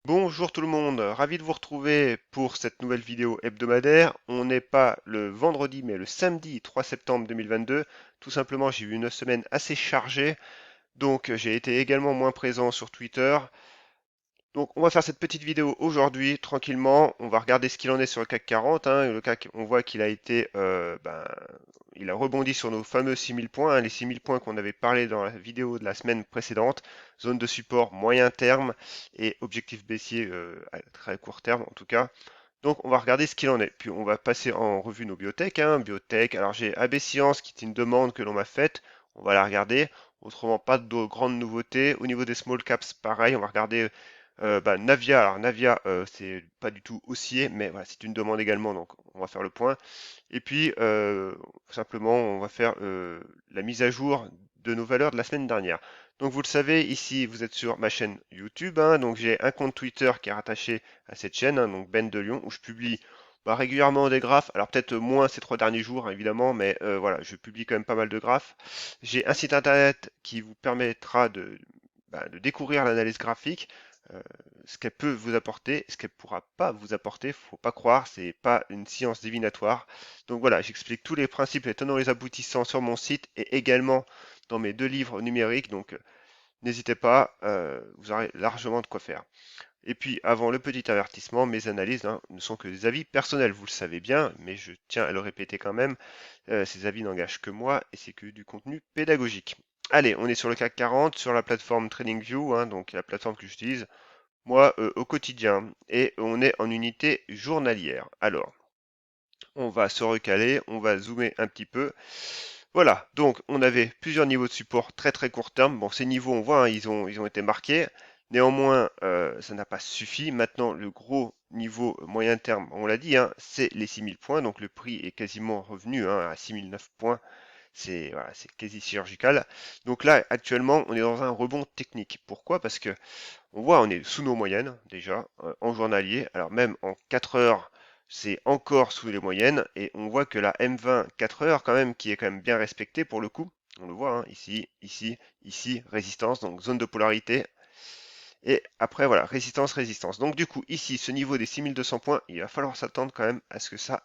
Bonjour tout le monde, ravi de vous retrouver pour cette nouvelle vidéo hebdomadaire. On n'est pas le vendredi mais le samedi 3 septembre 2022. Tout simplement, j'ai eu une semaine assez chargée, donc j'ai été également moins présent sur Twitter. Donc on va faire cette petite vidéo aujourd'hui tranquillement. On va regarder ce qu'il en est sur le CAC 40. Le CAC, on voit qu'il a été, il a rebondi sur nos fameux 6000 points, les 6000 points qu'on avait parlé dans la vidéo de la semaine précédente. Zone de support moyen terme et objectif baissier à très court terme en tout cas. Donc on va regarder ce qu'il en est. Puis on va passer en revue nos biotech. Biotech. Alors j'ai AB Science qui est une demande que l'on m'a faite. On va la regarder. Autrement, pas de grandes nouveautés. Au niveau des small caps, pareil. On va regarder Navia. Alors Navia, c'est pas du tout haussier, mais voilà, c'est une demande également. Donc on va faire le point. Et puis simplement, on va faire la mise à jour de nos valeurs de la semaine dernière. Donc vous le savez, ici vous êtes sur ma chaîne YouTube, donc j'ai un compte Twitter qui est rattaché à cette chaîne, donc Ben de Lyon, où je publie régulièrement des graphes. Alors peut-être moins ces 3 derniers jours, évidemment, mais voilà, je publie quand même pas mal de graphes. J'ai un site internet qui vous permettra de découvrir l'analyse graphique, euh, ce qu'elle peut vous apporter, ce qu'elle pourra pas vous apporter. Faut pas croire, c'est pas une science divinatoire. Donc voilà, j'explique tous les principes, les tenants et les aboutissants sur mon site et également dans mes 2 livres numériques. Donc n'hésitez pas, vous aurez largement de quoi faire. Et puis, avant le petit avertissement, mes analyses ne sont que des avis personnels, vous le savez bien, mais je tiens à le répéter quand même. Ces avis n'engagent que moi et c'est que du contenu pédagogique. Allez, on est sur le CAC 40, sur la plateforme TradingView, donc la plateforme que j'utilise moi au quotidien, et on est en unité journalière. Alors, on va se recaler, on va zoomer un petit peu. Voilà, donc on avait plusieurs niveaux de support très très court terme. Bon, ces niveaux, on voit, ils ont été marqués. Néanmoins, ça n'a pas suffi. Maintenant, le gros niveau moyen terme, on l'a dit, c'est les 6000 points. Donc le prix est quasiment revenu à 6009 points. C'est voilà, c'est quasi chirurgical. Donc là, actuellement, on est dans un rebond technique. Pourquoi? Parce que on voit, on est sous nos moyennes déjà en journalier. Alors même en 4 heures, c'est encore sous les moyennes. Et on voit que la M20 4 heures quand même, qui est quand même bien respectée pour le coup. On le voit ici, ici, ici, résistance, donc zone de polarité. Et après, voilà, résistance, résistance. Donc du coup, ici, ce niveau des 6200 points, il va falloir s'attendre quand même à ce que ça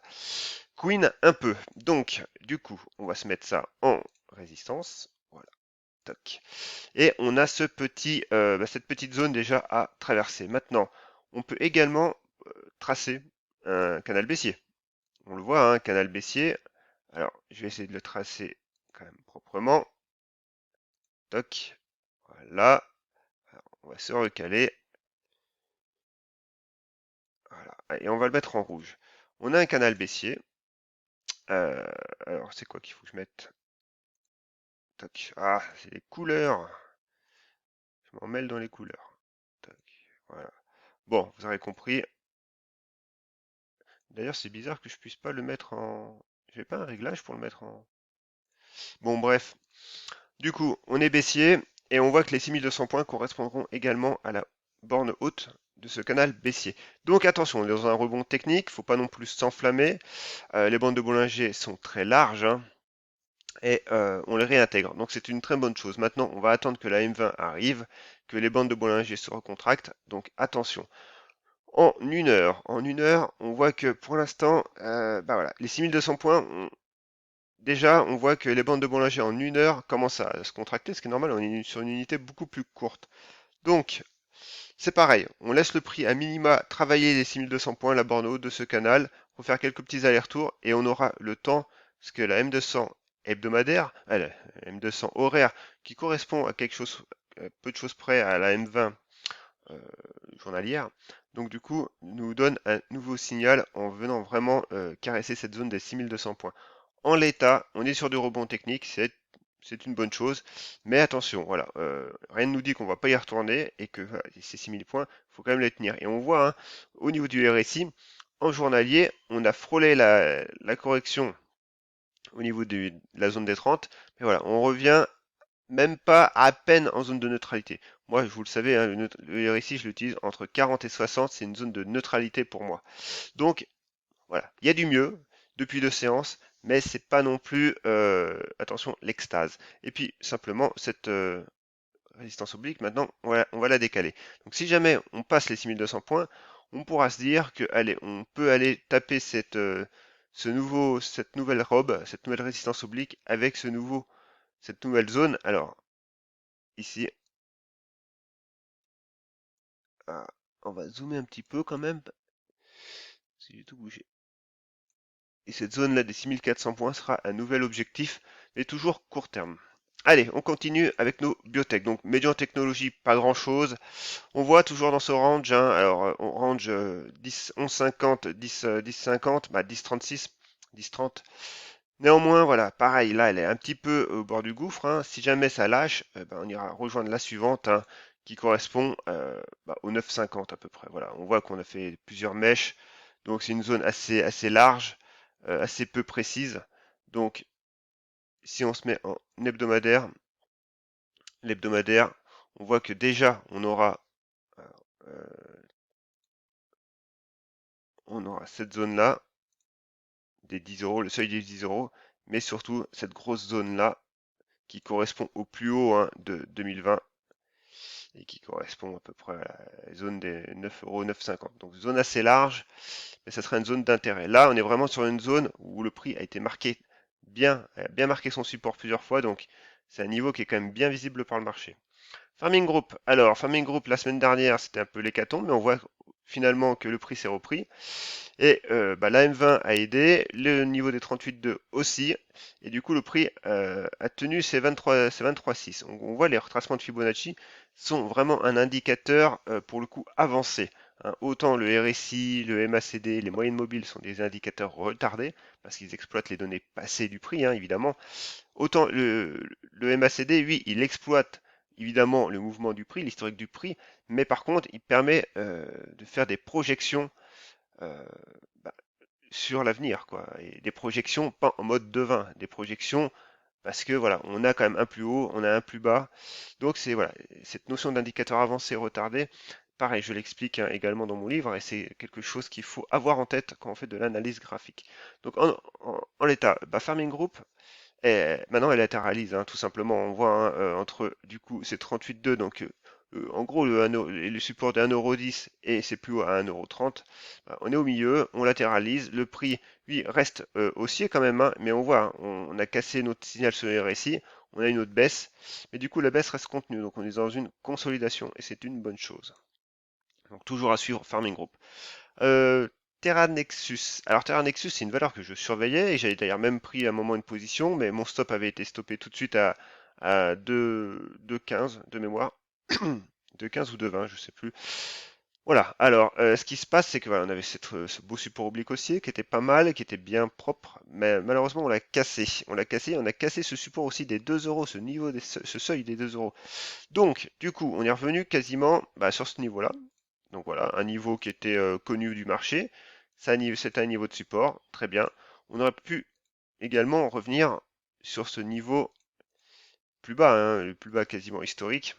queen un peu. Donc, du coup, on va se mettre ça en résistance. Voilà, toc. Et on a cette petite zone déjà à traverser. Maintenant, on peut également tracer un canal baissier. On le voit, un canal baissier. Alors, je vais essayer de le tracer quand même proprement. Toc. Voilà. Alors, on va se recaler. Voilà. Et on va le mettre en rouge. On a un canal baissier. Euh, alors, c'est quoi qu'il faut que je mette? Toc. Ah, c'est les couleurs. Je m'en mêle dans les couleurs. Toc. Voilà. Bon, vous aurez compris. D'ailleurs, c'est bizarre que je puisse pas le mettre en... J'ai pas un réglage pour le mettre en... Bon, bref. Du coup, on est baissier et on voit que les 6200 points correspondront également à la borne haute de ce canal baissier. Donc attention, on est dans un rebond technique, faut pas non plus s'enflammer. Les bandes de Bollinger sont très larges et on les réintègre. Donc c'est une très bonne chose. Maintenant, on va attendre que la M20 arrive, que les bandes de Bollinger se recontractent. Donc attention. En une heure, on voit que pour l'instant, voilà, les 6200 points, déjà, on voit que les bandes de Bollinger en une heure commencent à se contracter, ce qui est normal, on est sur une unité beaucoup plus courte. Donc, c'est pareil, on laisse le prix à minima travailler les 6200 points, la borne haute de ce canal, pour faire quelques petits allers-retours, et on aura le temps, parce que la M200 hebdomadaire, la M200 horaire, qui correspond à quelque chose, peu de choses près à la M20 euh, journalière. Donc du coup, nous donne un nouveau signal en venant vraiment caresser cette zone des 6200 points. En l'état, on est sur du rebond technique, c'est une bonne chose, mais attention, voilà, rien ne nous dit qu'on va pas y retourner et que voilà, ces 6000 points, il faut quand même les tenir. Et on voit, au niveau du RSI, en journalier, on a frôlé la correction au niveau de la zone des 30, mais voilà, on revient même pas à peine en zone de neutralité. Moi, vous le savez, le RSI, je l'utilise entre 40 et 60, c'est une zone de neutralité pour moi. Donc, voilà, il y a du mieux depuis 2 séances, mais c'est pas non plus, attention, l'extase. Et puis, simplement, cette résistance oblique. Maintenant, on va la décaler. Donc si jamais on passe les 6200 points, on pourra se dire que, allez, on peut aller taper cette nouvelle robe, cette nouvelle résistance oblique avec cette nouvelle zone. Alors, ici, ah, on va zoomer un petit peu quand même, si j'ai tout bougé. Et cette zone-là des 6400 points sera un nouvel objectif, mais toujours court terme. Allez, on continue avec nos biotech. Donc, médian technologie, pas grand-chose. On voit toujours dans ce range, hein, alors on range 10, 11,50, 10, 10,50, bah 10,36, 10,30. Néanmoins, voilà, pareil, là, elle est un petit peu au bord du gouffre, hein. Si jamais ça lâche, ben, on ira rejoindre la suivante, hein, qui correspond bah, au 9,50 à peu près. Voilà, on voit qu'on a fait plusieurs mèches, donc c'est une zone assez large, assez peu précise. Donc, si on se met en hebdomadaire, l'hebdomadaire, on voit que déjà, euh, on aura cette zone-là, des 10 euros, le seuil des 10 euros, mais surtout cette grosse zone-là, qui correspond au plus haut, hein, de 2020 et qui correspond à peu près à la zone des 9 euros, 9,50. Donc zone assez large, mais ça sera une zone d'intérêt. Là, on est vraiment sur une zone où le prix a été marqué a bien marqué son support plusieurs fois, donc c'est un niveau qui est quand même bien visible par le marché. Farming Group. Alors, Farming Group, la semaine dernière, c'était un peu l'hécatombe, mais on voit finalement que le prix s'est repris. Et bah, la M20 a aidé, le niveau des 38,2 aussi, et du coup le prix a tenu ses 23,6. On voit les retracements de Fibonacci sont vraiment un indicateur pour le coup avancé, hein. Autant le RSI, le MACD, les moyennes mobiles sont des indicateurs retardés, parce qu'ils exploitent les données passées du prix, hein, évidemment. Autant le MACD, lui, il exploite évidemment le mouvement du prix, l'historique du prix, mais par contre, il permet de faire des projections euh, bah, sur l'avenir, quoi. Et des projections pas en mode devin, des projections parce que voilà, on a quand même un plus haut, on a un plus bas. Donc c'est voilà, cette notion d'indicateur avancé retardé. Pareil, je l'explique, hein, également dans mon livre, et c'est quelque chose qu'il faut avoir en tête quand on fait de l'analyse graphique. Donc en l'état, bah, Farming Group, maintenant elle latéralise, hein, tout simplement. On voit, hein, entre du coup c'est 38,2, donc en gros le support de 1,10 € et c'est plus haut à 1,30 €. Bah, on est au milieu, on latéralise. Le prix, lui, reste haussier quand même, hein, mais on voit, hein, on a cassé notre signal sur le RSI, on a une autre baisse, mais du coup la baisse reste contenue, donc on est dans une consolidation et c'est une bonne chose. Donc toujours à suivre Farming Group. Euh, Terra Nexus. Alors Terra Nexus, c'est une valeur que je surveillais et j'avais d'ailleurs même pris à un moment une position, mais mon stop avait été stoppé tout de suite à 2,15 de mémoire. 2,15 ou 2,20, je sais plus. Voilà, alors ce qui se passe, c'est que voilà, on avait ce beau support oblique haussier qui était pas mal, qui était bien propre, mais malheureusement on l'a cassé. On a cassé ce support aussi des 2 euros, ce seuil des 2 euros. Donc, du coup, on est revenu quasiment bah, sur ce niveau-là. Donc voilà, un niveau qui était connu du marché. C'était un niveau de support, très bien. On aurait pu également revenir sur ce niveau plus bas, hein, le plus bas quasiment historique.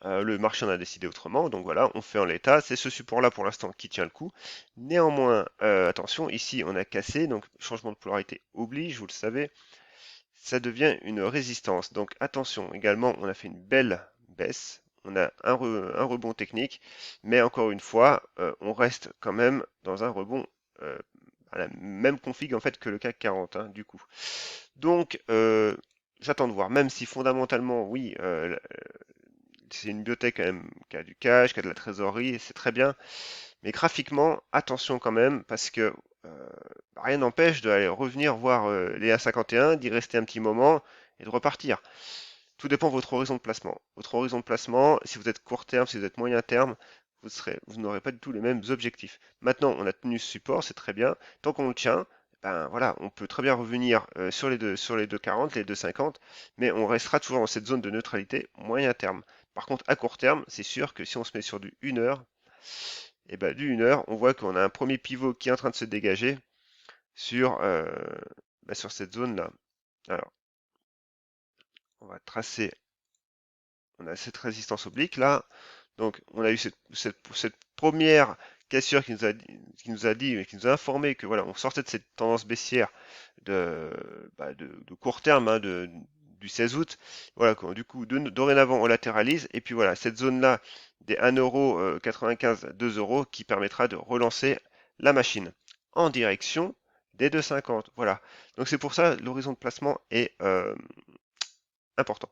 Le marché en a décidé autrement, donc voilà, on fait en l'état. C'est ce support-là pour l'instant qui tient le coup. Néanmoins, attention, ici on a cassé, donc changement de polarité oblige, vous le savez, ça devient une résistance. Donc attention, également, on a fait une belle baisse. On a un rebond technique, mais encore une fois, on reste quand même dans un rebond à la même config en fait que le CAC 40, hein, du coup. Donc, j'attends de voir, même si fondamentalement, oui, c'est une biotech quand même qui a du cash, qui a de la trésorerie, et c'est très bien. Mais graphiquement, attention quand même, parce que rien n'empêche d'aller revenir voir les A51, d'y rester un petit moment et de repartir. Tout dépend de votre horizon de placement. Votre horizon de placement, si vous êtes court terme, si vous êtes moyen terme, vous n'aurez pas du tout les mêmes objectifs. Maintenant, on a tenu ce support, c'est très bien. Tant qu'on le tient, ben voilà, on peut très bien revenir sur les 2,40, les 2,50, mais on restera toujours dans cette zone de neutralité moyen terme. Par contre, à court terme, c'est sûr que si on se met sur du 1 heure, et ben du 1 heure, on voit qu'on a un premier pivot qui est en train de se dégager sur, sur cette zone-là. Alors, on va tracer, on a cette résistance oblique là. Donc, on a eu cette première cassure qui nous a informé que voilà, on sortait de cette tendance baissière de court terme, hein, du 16 août. Voilà, du coup, dorénavant, on latéralise. Et puis voilà, cette zone-là des 1,95 €, 2 euros, qui permettra de relancer la machine en direction des 2,50. Voilà. Donc c'est pour ça l'horizon de placement est important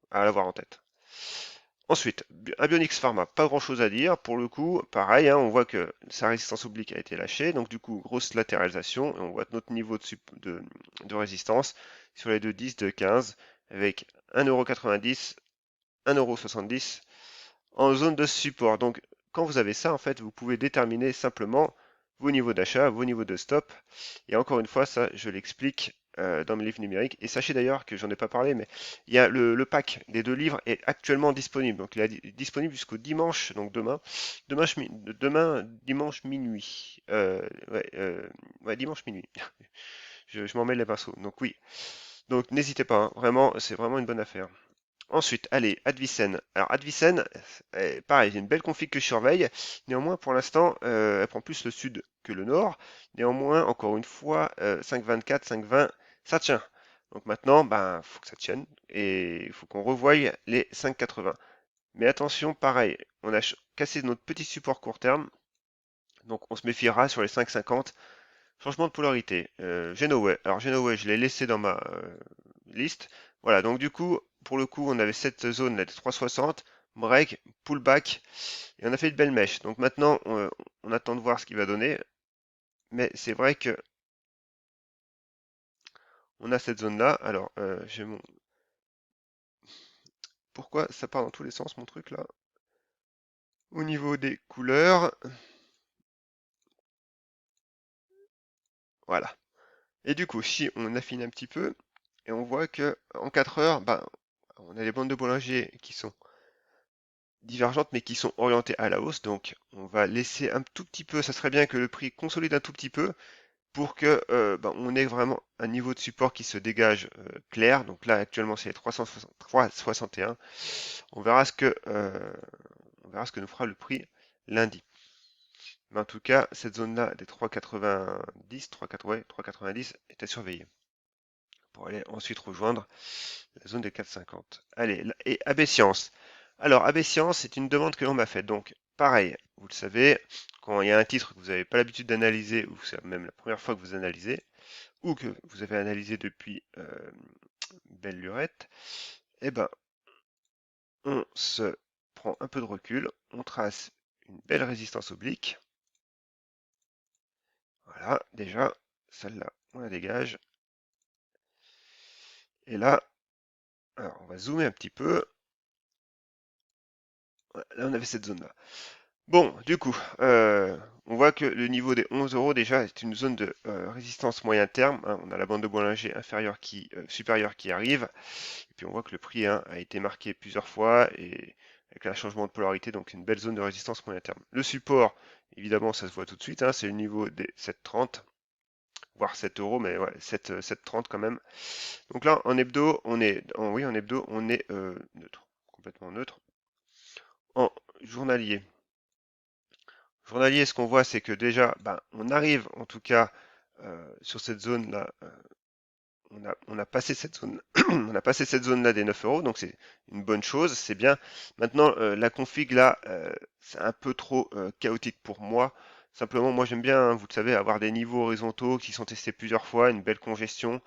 à l'avoir en tête. Ensuite, Abionyx Pharma, pas grand chose à dire. Pour le coup, pareil, hein, on voit que sa résistance oblique a été lâchée. Donc du coup, grosse latéralisation. Et on voit notre niveau de résistance sur les 2,10, 2,15 avec 1,90 €, 1,70 € en zone de support. Donc quand vous avez ça, en fait, vous pouvez déterminer simplement vos niveaux d'achat, vos niveaux de stop. Et encore une fois, ça, je l'explique dans mes livres numériques. Et sachez d'ailleurs que j'en ai pas parlé, mais il y a le pack des 2 livres est actuellement disponible. Donc il est disponible jusqu'au dimanche, donc demain dimanche minuit. Ouais, dimanche minuit. Je m'en mêle les pinceaux. Donc oui. Donc n'hésitez pas, hein. Vraiment, c'est vraiment une bonne affaire. Ensuite, allez, Advicen. Alors Advicen, pareil, j'ai une belle config que je surveille. Néanmoins, pour l'instant, elle prend plus le sud que le nord. Néanmoins, encore une fois, 5,24, 5,20, ça tient. Donc maintenant, ben, faut que ça tienne et il faut qu'on revoie les 5,80. Mais attention, pareil, on a cassé notre petit support court terme, donc on se méfiera sur les 5,50. Changement de polarité. Genoway. Alors Genoway, je l'ai laissé dans ma liste. Voilà, donc du coup, pour le coup, on avait cette zone là des 3,60, break, pullback, et on a fait une belle mèche. Donc maintenant, on attend de voir ce qu'il va donner. Mais c'est vrai que on a cette zone-là. Alors, j'ai mon... Pourquoi ça part dans tous les sens, mon truc là? Au niveau des couleurs, voilà. Et du coup, si on affine un petit peu, et on voit que en 4 heures, ben, on a les bandes de Bollinger qui sont divergentes mais qui sont orientées à la hausse. Donc on va laisser un tout petit peu, ça serait bien que le prix consolide un tout petit peu pour que ben, on ait vraiment un niveau de support qui se dégage clair. Donc là actuellement c'est 3,61. On verra ce que nous fera le prix lundi. Mais en tout cas, cette zone-là des 3,90, 3,90 est à surveiller pour aller ensuite rejoindre la zone des 4,50. Allez, et AB Science. Alors, AB Science, c'est une demande que l'on m'a faite. Donc, pareil, vous le savez, quand il y a un titre que vous n'avez pas l'habitude d'analyser, ou c'est même la première fois que vous analysez, ou que vous avez analysé depuis belle lurette, eh ben, on se prend un peu de recul, on trace une belle résistance oblique. Voilà, déjà, celle-là, on la dégage. Et là, alors, on va zoomer un petit peu. Voilà, là, on avait cette zone-là. Bon, du coup, on voit que le niveau des 11 euros déjà est une zone de résistance moyen terme, hein. On a la bande de Bollinger supérieure qui arrive. Et puis on voit que le prix, hein, a été marqué plusieurs fois et avec un changement de polarité, donc une belle zone de résistance moyen terme. Le support, évidemment, ça se voit tout de suite, hein, c'est le niveau des 7,30, voire 7 euros, mais ouais, 7,30 quand même. Donc là, en hebdo, oui, en hebdo, on est neutre, complètement neutre. En journalier. Journalier, ce qu'on voit, c'est que déjà, ben, on arrive en tout cas sur cette zone-là. On a passé cette zone, on a passé cette zone-là des 9 euros, donc c'est une bonne chose, c'est bien. Maintenant, la config là, c'est un peu trop chaotique pour moi. Simplement, moi j'aime bien, hein, vous le savez, avoir des niveaux horizontaux qui sont testés plusieurs fois, une belle congestion.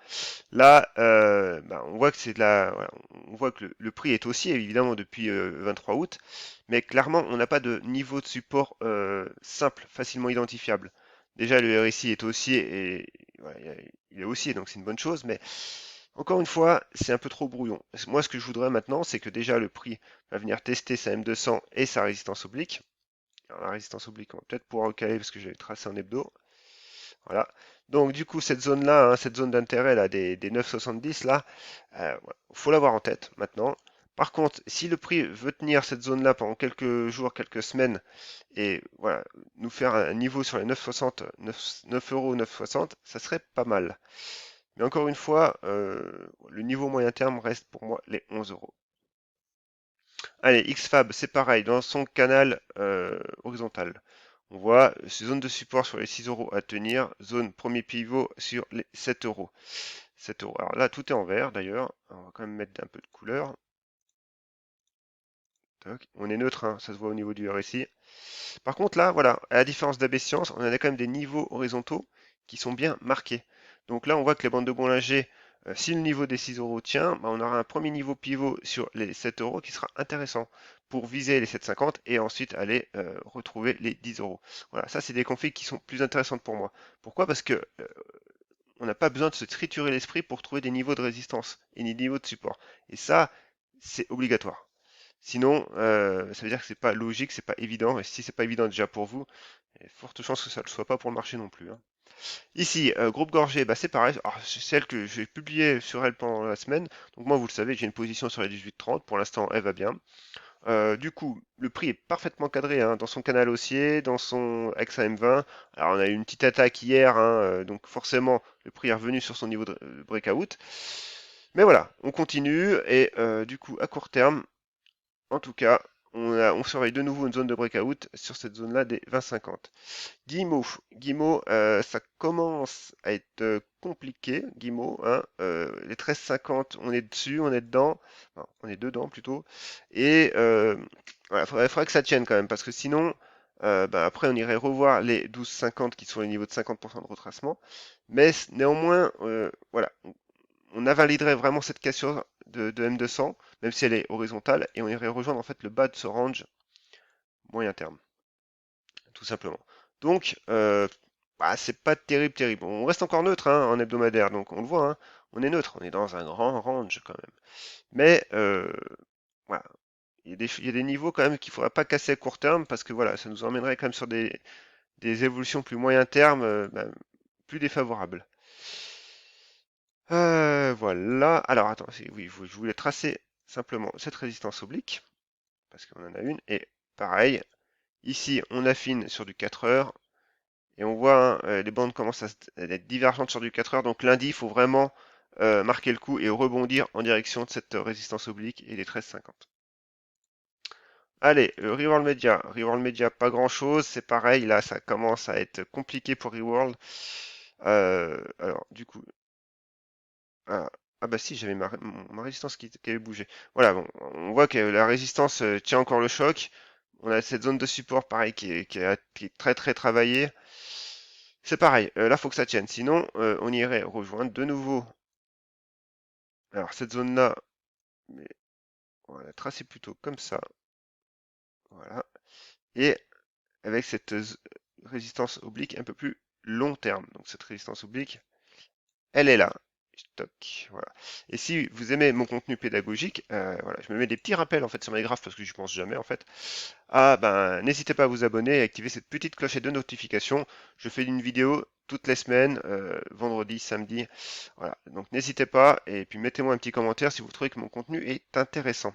Là, ben, on voit que voilà, on voit que le prix est haussier évidemment depuis 23 août, mais clairement on n'a pas de niveau de support simple, facilement identifiable. Déjà le RSI est haussier et voilà, il est haussier donc c'est une bonne chose, mais encore une fois c'est un peu trop brouillon. Moi ce que je voudrais maintenant c'est que déjà le prix va venir tester sa M200 et sa résistance oblique. Alors, la résistance oblique on va peut-être pouvoir recaler parce que j'avais tracé en hebdo. Voilà. Donc du coup, cette zone-là, hein, cette zone d'intérêt là, des 9,70 là, ouais, faut l'avoir en tête maintenant. Par contre, si le prix veut tenir cette zone-là pendant quelques jours, quelques semaines, et voilà, nous faire un niveau sur les 9,60, 9 euros 9,60, ça serait pas mal. Mais encore une fois, le niveau moyen terme reste pour moi les 11 euros. Allez, XFAB, c'est pareil, dans son canal horizontal. On voit zone de support sur les 6 euros à tenir, zone premier pivot sur les 7 euros. 7 €. Alors là, tout est en vert d'ailleurs. On va quand même mettre un peu de couleur. Toc. On est neutre, hein, ça se voit au niveau du RSI. Par contre, là, voilà, à la différence d'AB Science, on a quand même des niveaux horizontaux qui sont bien marqués. Donc là, on voit que les bandes de Bollinger, si le niveau des 6 € tient, bah, on aura un premier niveau pivot sur les 7 € qui sera intéressant pour viser les 7,50 et ensuite aller retrouver les 10 €. Voilà, ça, c'est des configs qui sont plus intéressantes pour moi. Pourquoi? Parce que on n'a pas besoin de se triturer l'esprit pour trouver des niveaux de résistance et des niveaux de support. Et ça, c'est obligatoire. Sinon, ça veut dire que c'est pas logique, c'est pas évident, et si c'est pas évident déjà pour vous, il y a forte chance que ça ne le soit pas pour le marché non plus, hein. Ici, groupe Gorgé, bah c'est pareil, alors, c'est celle que j'ai publiée sur elle pendant la semaine, donc moi vous le savez, j'ai une position sur les 18,30, pour l'instant elle va bien. Du coup, le prix est parfaitement cadré hein, dans son canal haussier, dans son XAM20. Alors on a eu une petite attaque hier, hein, donc forcément le prix est revenu sur son niveau de breakout. Mais voilà, on continue et du coup à court terme, en tout cas, on surveille de nouveau une zone de breakout sur cette zone-là des 20,50. Guimau, ça commence à être compliqué, Guimau, hein, les 13,50, on est dessus, on est dedans, enfin, on est dedans plutôt, et voilà, faudrait que ça tienne quand même, parce que sinon, bah, après on irait revoir les 12,50 qui sont les niveaux de 50% de retracement, mais néanmoins, voilà, on invaliderait vraiment cette cassure de M200, même si elle est horizontale, et on irait rejoindre en fait le bas de ce range moyen terme, tout simplement. Donc, bah, c'est pas terrible, terrible. On reste encore neutre hein, en hebdomadaire, donc on le voit, hein, on est neutre, on est dans un grand range quand même. Mais voilà, il y a des niveaux quand même qu'il ne faudra pas casser à court terme, parce que voilà, ça nous emmènerait quand même sur des évolutions plus moyen terme, bah, plus défavorables. Voilà. Alors attends, oui, je voulais tracer simplement cette résistance oblique, parce qu'on en a une, et pareil, ici on affine sur du 4 heures, et on voit hein, les bandes commencent à être divergentes sur du 4 heures, donc lundi il faut vraiment marquer le coup et rebondir en direction de cette résistance oblique et des 13,50. Allez, Reworld Media, pas grand chose, c'est pareil, là ça commence à être compliqué pour Reworld. Alors du coup, ah, ah bah si, j'avais ma résistance qui avait bougé. Voilà, bon, on voit que la résistance tient encore le choc. On a cette zone de support, pareil, qui est très très travaillée. C'est pareil, là, faut que ça tienne. Sinon, on irait rejoindre de nouveau. Alors, cette zone-là, mais on va la tracer plutôt comme ça. Voilà. Et avec cette résistance oblique un peu plus long terme. Donc, cette résistance oblique, elle est là. Stock, voilà. Et si vous aimez mon contenu pédagogique, voilà, je me mets des petits rappels en fait sur mes graphes parce que je pense jamais en fait. Ah ben, n'hésitez pas à vous abonner et activer cette petite clochette de notification. Je fais une vidéo toutes les semaines, vendredi, samedi. Voilà, donc n'hésitez pas et puis mettez-moi un petit commentaire si vous trouvez que mon contenu est intéressant.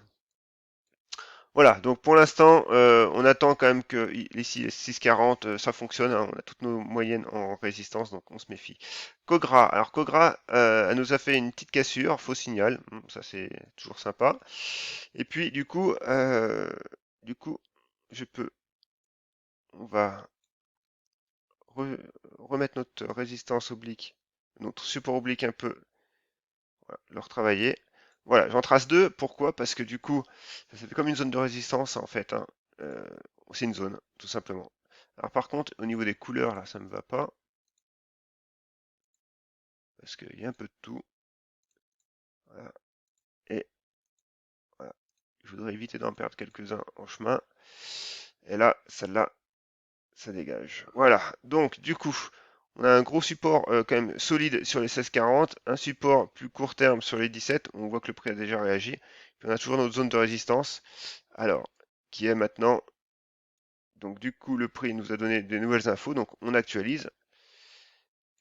Voilà, donc pour l'instant, on attend quand même que ici les 6,40, ça fonctionne, hein, on a toutes nos moyennes en résistance, donc on se méfie. Cogra, alors Cogra, elle nous a fait une petite cassure, faux signal, ça c'est toujours sympa. Et puis du coup, je peux, on va remettre notre résistance oblique, notre support oblique un peu, voilà, le retravailler. Voilà, j'en trace deux. Pourquoi? Parce que du coup, ça fait comme une zone de résistance en fait, hein. Euh, c'est une zone, tout simplement. Alors par contre, au niveau des couleurs, là, ça me va pas. Parce qu'il y a un peu de tout. Voilà. Et voilà. Je voudrais éviter d'en perdre quelques-uns en chemin. Et là, celle-là, ça dégage. Voilà. Donc, du coup, on a un gros support quand même solide sur les 16,40, un support plus court terme sur les 17. On voit que le prix a déjà réagi. Puis on a toujours notre zone de résistance. Alors, qui est maintenant. Donc, du coup, le prix nous a donné des nouvelles infos. Donc, on actualise.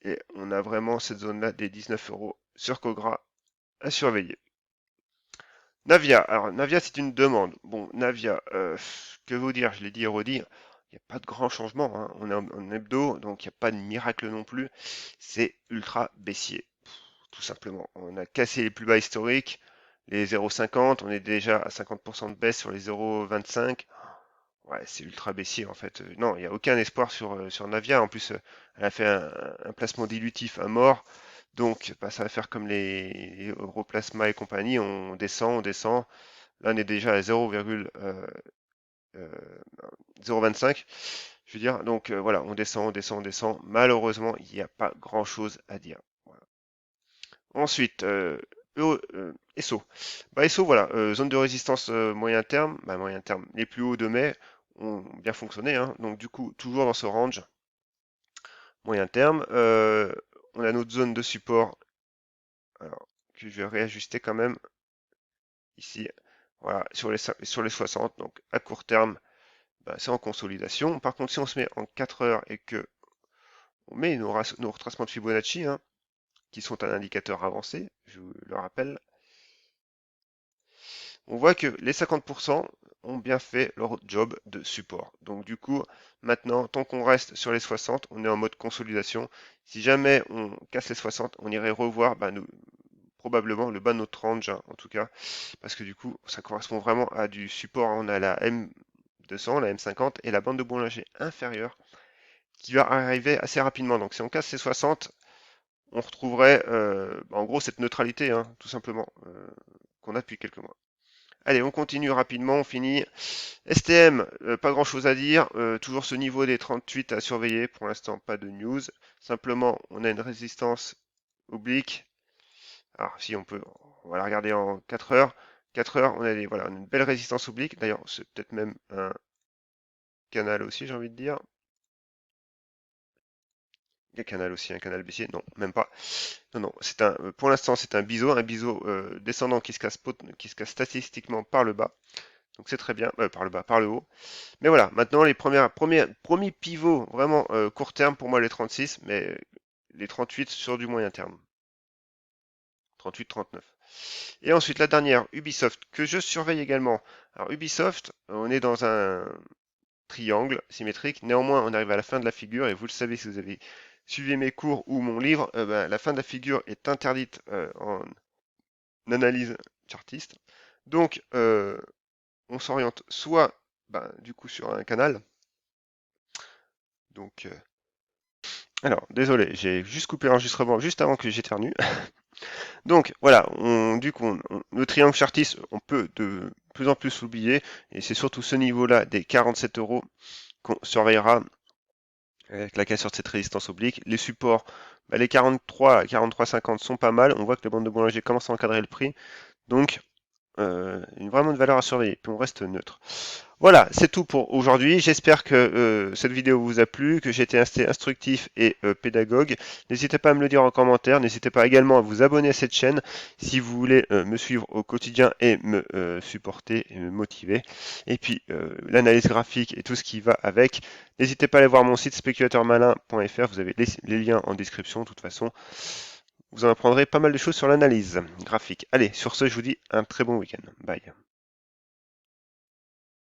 Et on a vraiment cette zone-là des 19 € sur Cogra à surveiller. Navia. Alors, Navia, c'est une demande. Bon, Navia, que vous dire, je l'ai dit et redit, il n'y a pas de grand changement, hein. On est en hebdo, donc il n'y a pas de miracle non plus. C'est ultra baissier, tout simplement. On a cassé les plus bas historiques, les 0,50, on est déjà à 50% de baisse sur les 0,25. Ouais, c'est ultra baissier en fait. Non, il n'y a aucun espoir sur Navia. En plus, elle a fait un placement dilutif à mort. Donc, bah, ça va faire comme les Europlasma et compagnie, on descend, on descend. Là, on est déjà à 0,025. Je veux dire, donc voilà, on descend, on descend, on descend. Malheureusement, il n'y a pas grand-chose à dire. Voilà. Ensuite, ESO. Bah, ESO, voilà, zone de résistance moyen terme. Bah, moyen terme, les plus hauts de mai ont bien fonctionné, hein. Donc du coup, toujours dans ce range moyen terme. On a notre zone de support, alors, que je vais réajuster quand même ici. Voilà, sur les 60. Donc à court terme, bah, c'est en consolidation. Par contre, si on se met en 4 heures et que on met nos retracements de Fibonacci, hein, qui sont un indicateur avancé, je vous le rappelle, on voit que les 50% ont bien fait leur job de support. Donc du coup, maintenant, tant qu'on reste sur les 60, on est en mode consolidation. Si jamais on casse les 60, on irait revoir bah, probablement le bas de notre range, hein, en tout cas, parce que du coup, ça correspond vraiment à du support. On a la M200, la M50 et la bande de Bollinger inférieure qui va arriver assez rapidement. Donc si on casse les 60, on retrouverait en gros cette neutralité, hein, tout simplement, qu'on a depuis quelques mois. Allez, on continue rapidement, on finit. STM, pas grand chose à dire, toujours ce niveau des 38 à surveiller, pour l'instant pas de news. Simplement, on a une résistance oblique. Alors si on va la regarder en 4 heures. 4 heures, voilà, on a une belle résistance oblique. D'ailleurs, c'est peut-être même un canal aussi, j'ai envie de dire. Il y a canal aussi, un canal baissier. Non, même pas. Non, non, pour l'instant, c'est un biseau descendant qui se casse statistiquement par le bas. Donc c'est très bien, par le bas, par le haut. Mais voilà, maintenant premiers pivots vraiment court terme pour moi les 36, mais les 38 sur du moyen terme. 38-39. Et ensuite la dernière, Ubisoft, que je surveille également. Alors Ubisoft, on est dans un triangle symétrique. Néanmoins, on arrive à la fin de la figure, et vous le savez si vous avez suivi mes cours ou mon livre, ben, la fin de la figure est interdite en analyse chartiste. Donc, on s'oriente soit ben, du coup sur un canal. Donc, alors, désolé, j'ai juste coupé l'enregistrement juste avant que j'éternue. Donc, voilà, du coup, le triangle chartiste, on peut de plus en plus l'oublier, et c'est surtout ce niveau-là des 47 euros qu'on surveillera avec la cassure de cette résistance oblique. Les supports, bah, les 43 à 43,50 sont pas mal. On voit que la bande de Bollinger commence à encadrer le prix. Donc, vraiment une valeur à surveiller. Puis on reste neutre. Voilà, c'est tout pour aujourd'hui. J'espère que cette vidéo vous a plu, que j'ai été assez instructif et pédagogue. N'hésitez pas à me le dire en commentaire. N'hésitez pas également à vous abonner à cette chaîne si vous voulez me suivre au quotidien et me supporter et me motiver. Et puis l'analyse graphique et tout ce qui va avec. N'hésitez pas à aller voir mon site spéculateurmalin.fr. Vous avez les liens en description. De toute façon, vous en apprendrez pas mal de choses sur l'analyse graphique. Allez, sur ce, je vous dis un très bon week-end. Bye.